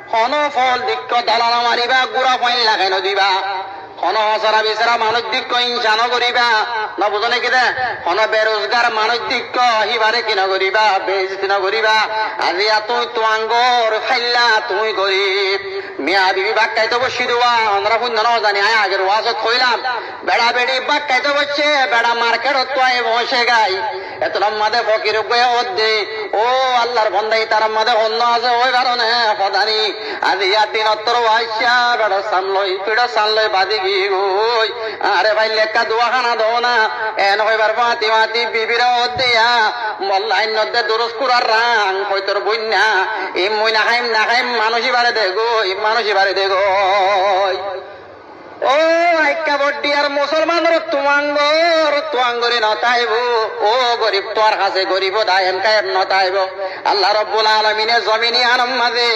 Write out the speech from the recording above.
হন ফল দিক্ষ দলানা মারিবা গুড়া পয়েন লাগাই দিবা হন হসরা বিচারা মানুষ দিক্ষ হিংসা নকরিবা নবুজনে কিনা হন বেরোজগার মানুষ দিক্ষ হিবারে কি নকরিবা বেজতি নকরিবা আজি তুই তোয়াঙ্গর খাইলা তুমি গরিব মিয়া বিবি বাক্কাইতে বসি দেওয়া আমরা পুণ্য ন জানি আয় আগের ওয়াজত কইলাম বেড়া বেড়ি বাক্কাইতে বসছে বেড়া মার্কেটত তো আয় বসে গাই এত মাদে ফকির গয়ে দে ও আল্লাহর বন্দাই তার মাদে অন্য আছে ওই কারণে পদানি আজি দিন অত্তর আইসা বেড়া সামলই পিড়া সামলই বাদি গি গই আরে ভাই লেখা দোয়াখানা দো না এন হইবার মাতি মাতি বিবিরা দিয়া মল্লাইন নদে দুরস কুরার রাং হয়তোর বন্যা এই মই না খাইম মানুষই বারে দে গই মানুষই বারে দে গই ও একটা বড্ডি আর মুসলমানের তুয়াঙ্গরে নতাইব ও গরিব তোর কাছে গরিব দায়েম কায়েম নতাইব আল্লাহ রব্বুল আলামিনে জমিনি আনম মাঝে